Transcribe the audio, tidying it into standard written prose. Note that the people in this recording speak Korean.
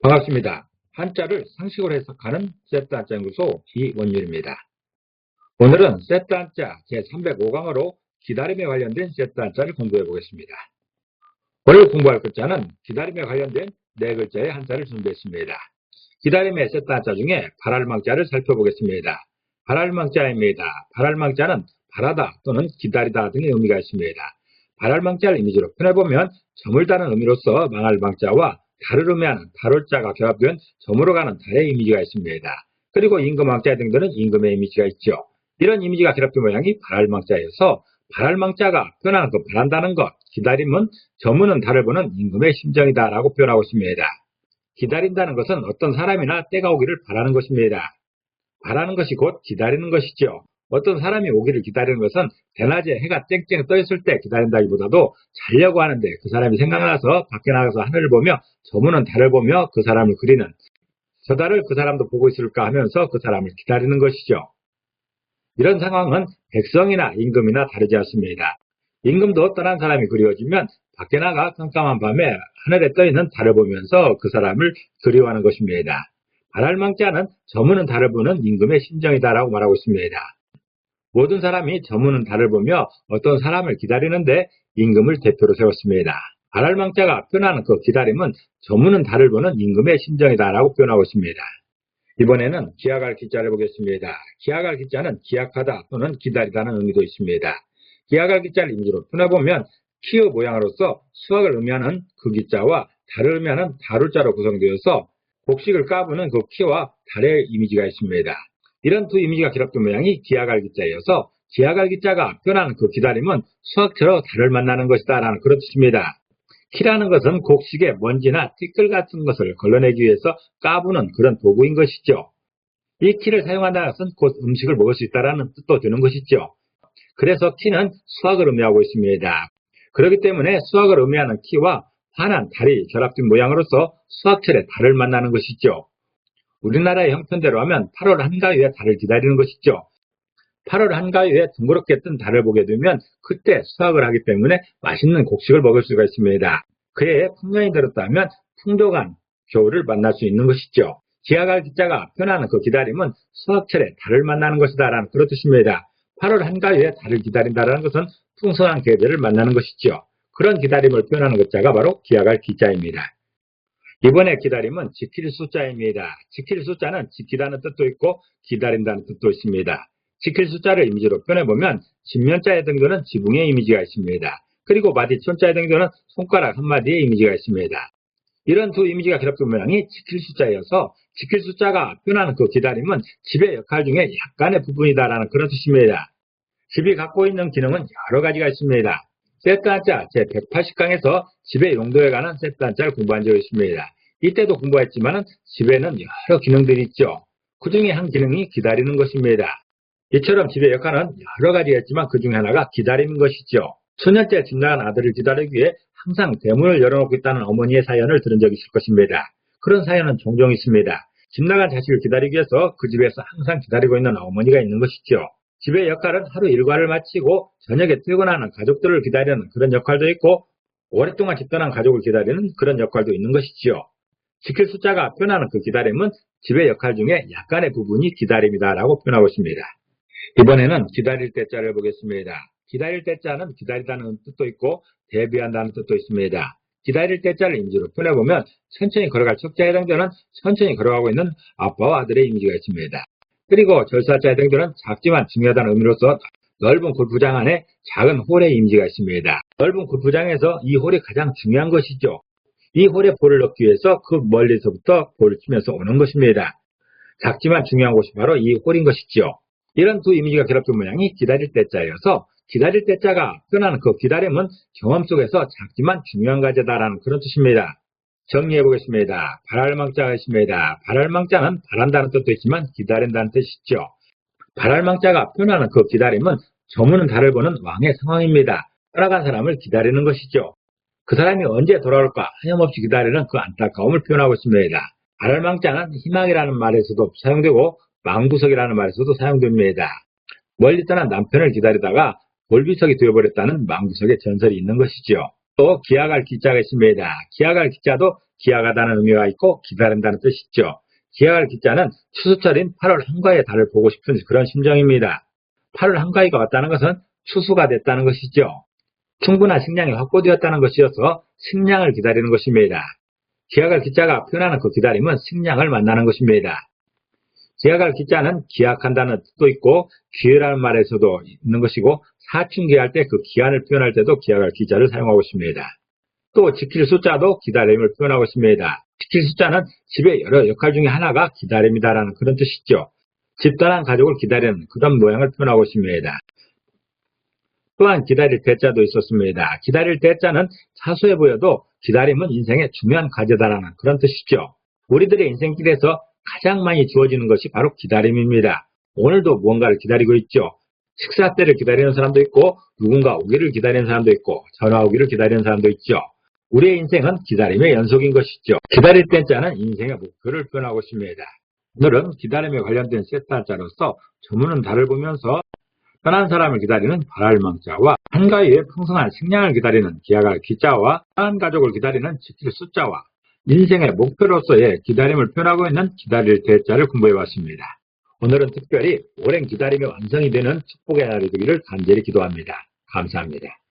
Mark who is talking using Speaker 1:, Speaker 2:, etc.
Speaker 1: 반갑습니다. 한자를 상식으로 해석하는 세트한자연구소 이원율입니다. 오늘은 세트한자 제305강으로 기다림에 관련된 세트한자를 공부해 보겠습니다. 오늘 공부할 글자는 기다림에 관련된 네 글자의 한자를 준비했습니다. 기다림의 세트한자 중에 발할망자를 살펴보겠습니다. 발할망자입니다. 발할망자는 바라다 또는 기다리다 등의 의미가 있습니다. 발할망자를 이미지로 표현해보면 점을 다는 의미로서 망할망자와 달을 의미하는 달월자가 결합된 점으로 가는 달의 이미지가 있습니다. 그리고 임금왕자 등등은 임금의 이미지가 있죠. 이런 이미지가 결합된 모양이 발할망자여서 발할망자가 표현하는 그 바란다는 것, 기다림은 저무는 달을 보는 임금의 심정이다 라고 표현하고 있습니다. 기다린다는 것은 어떤 사람이나 때가 오기를 바라는 것입니다. 바라는 것이 곧 기다리는 것이죠. 어떤 사람이 오기를 기다리는 것은 대낮에 해가 쨍쨍 떠 있을 때 기다린다기보다도 자려고 하는데 그 사람이 생각나서 밖에 나가서 하늘을 보며 저무는 달을 보며 그 사람을 그리는, 저 달을 그 사람도 보고 있을까 하면서 그 사람을 기다리는 것이죠. 이런 상황은 백성이나 임금이나 다르지 않습니다. 임금도 떠난 사람이 그리워지면 밖에 나가 깜깜한 밤에 하늘에 떠있는 달을 보면서 그 사람을 그리워하는 것입니다. 발할망자는 저무는 달을 보는 임금의 심정이다라고 말하고 있습니다. 모든 사람이 저무는 달을 보며 어떤 사람을 기다리는데 임금을 대표로 세웠습니다. 발할망자가 표현하는 그 기다림은 저무는 달을 보는 임금의 심정이다라고 표현하고 있습니다. 이번에는 기약할 기자를 보겠습니다. 기약할 기자는 기약하다 또는 기다리다는 의미도 있습니다. 기약할 기자를 이미지로 표현해보면 키의 모양으로서 수학을 의미하는 그 기자와 달을 의미하는 달울자로 구성되어서 곡식을 까부는 그 키와 달의 이미지가 있습니다. 이런 두 이미지가 결합된 모양이 기약할 기자여서 기약할 기자가 표현하는 그 기다림은 수학처럼 달을 만나는 것이다 라는 그런 뜻입니다. 키라는 것은 곡식의 먼지나 티끌 같은 것을 걸러내기 위해서 까부는 그런 도구인 것이죠. 이 키를 사용한다는 것은 곧 음식을 먹을 수 있다는 뜻도 되는 것이죠. 그래서 키는 수학을 의미하고 있습니다. 그렇기 때문에 수학을 의미하는 키와 환한 달이 결합된 모양으로서 수학철에 달을 만나는 것이죠. 우리나라의 형편대로 하면 8월 한가위에 달을 기다리는 것이죠. 8월 한가위에 둥그렇게 뜬 달을 보게 되면 그때 수확을 하기 때문에 맛있는 곡식을 먹을 수가 있습니다. 그해 풍년이 들었다면 풍족한 겨울을 만날 수 있는 것이죠. 기약할 기자가 표현하는 그 기다림은 수확철에 달을 만나는 것이다 라는 그런 뜻입니다. 8월 한가위에 달을 기다린다는 것은 풍성한 계절을 만나는 것이죠. 그런 기다림을 표현하는 글자가 바로 기약할 기자입니다. 이번에 기다림은 지킬 숫자입니다. 지킬 숫자는 지키다는 뜻도 있고 기다린다는 뜻도 있습니다. 지킬 숫자를 이미지로 표현해보면 진면자에 등도는 지붕의 이미지가 있습니다. 그리고 마디촌자에 등도는 손가락 한마디의 이미지가 있습니다. 이런 두 이미지가 결합된 모양이 지킬 숫자여서 지킬 숫자가 표현하는 그 기다림은 집의 역할 중에 약간의 부분이다라는 그런 뜻입니다. 집이 갖고 있는 기능은 여러 가지가 있습니다. 세트한자 제180강에서 집의 용도에 관한 세트한자를 공부한 적이 있습니다. 이때도 공부했지만 집에는 여러 기능들이 있죠. 그 중에 한 기능이 기다리는 것입니다. 이처럼 집의 역할은 여러 가지가 있지만 그 중에 하나가 기다리는 것이죠. 수년째 집 나간 아들을 기다리기 위해 항상 대문을 열어놓고 있다는 어머니의 사연을 들은 적이 있을 것입니다. 그런 사연은 종종 있습니다. 집 나간 자식을 기다리기 위해서 그 집에서 항상 기다리고 있는 어머니가 있는 것이죠. 집의 역할은 하루 일과를 마치고 저녁에 퇴근하는 가족들을 기다리는 그런 역할도 있고 오랫동안 집 떠난 가족을 기다리는 그런 역할도 있는 것이지요. 지킬 숫자가 표현하는 그 기다림은 집의 역할 중에 약간의 부분이 기다림이다 라고 표현하고 있습니다. 이번에는 기다릴 때자를 보겠습니다. 기다릴 때자는 기다리다는 뜻도 있고 대비한다는 뜻도 있습니다. 기다릴 때자를 이미지로 표현해보면 천천히 걸어갈 척자에 해당되는 천천히 걸어가고 있는 아빠와 아들의 이미지가 있습니다. 그리고 절사자에 해당되는 작지만 중요하다는 의미로서 넓은 골프장 안에 작은 홀의 이미지가 있습니다. 넓은 골프장에서 이 홀이 가장 중요한 것이죠. 이 홀에 볼을 넣기 위해서 그 멀리서부터 볼을 치면서 오는 것입니다. 작지만 중요한 곳이 바로 이 홀인 것이죠. 이런 두 이미지가 결합된 모양이 기다릴 때자여서 기다릴 때자가 표현하는 그 기다림은 경험 속에서 작지만 중요한 과제다라는 그런 뜻입니다. 정리해 보겠습니다. 발할망자가 있습니다. 발할망자는 바란다는 뜻도 있지만 기다린다는 뜻이죠. 발할망자가 표현하는 그 기다림은 저무는 달을 보는 왕의 상황입니다. 떠나간 사람을 기다리는 것이죠. 그 사람이 언제 돌아올까 하염없이 기다리는 그 안타까움을 표현하고 있습니다. 발할망자는 희망이라는 말에서도 사용되고 망부석이라는 말에서도 사용됩니다. 멀리 떠난 남편을 기다리다가 볼비석이 되어버렸다는 망부석의 전설이 있는 것이죠. 또 기약할 기자가 있습니다. 기약할 기자도 기약하다는 의미가 있고 기다린다는 뜻이죠. 기약할 기자는 추수철인 8월 한가위의 달을 보고 싶은 그런 심정입니다. 8월 한가위가 왔다는 것은 추수가 됐다는 것이죠. 충분한 식량이 확보되었다는 것이어서 식량을 기다리는 것입니다. 기약할 기자가 표현하는 그 기다림은 식량을 만나는 것입니다. 기약할 기자는 기약한다는 뜻도 있고 기회라는 말에서도 있는 것이고 사춘기할 때 그 기한을 표현할 때도 기약할 기자를 사용하고 있습니다. 또 지킬 숫자도 기다림을 표현하고 있습니다. 지킬 숫자는 집의 여러 역할 중에 하나가 기다림이다라는 그런 뜻이죠. 집단한 가족을 기다리는 그런 모양을 표현하고 있습니다. 또한 기다릴 대자도 있었습니다. 기다릴 대자는 사소해 보여도 기다림은 인생의 중요한 과제다라는 그런 뜻이죠. 우리들의 인생길에서 가장 많이 주어지는 것이 바로 기다림입니다. 오늘도 무언가를 기다리고 있죠. 식사 때를 기다리는 사람도 있고 누군가 오기를 기다리는 사람도 있고 전화 오기를 기다리는 사람도 있죠. 우리의 인생은 기다림의 연속인 것이죠. 기다릴 때자는 인생의 목표를 표현하고 있습니다. 오늘은 기다림에 관련된 세트 한자로서 저무는 달을 보면서 떠난 사람을 기다리는 바랄망자와 한가위의 풍성한 식량을 기다리는 기약할 기자와 떠난 가족을 기다리는 지킬 숫자와 인생의 목표로서의 기다림을 표현하고 있는 기다릴 대자를 공부해봤습니다. 오늘은 특별히 오랜 기다림이 완성이 되는 축복의 날이 되기를 간절히 기도합니다. 감사합니다.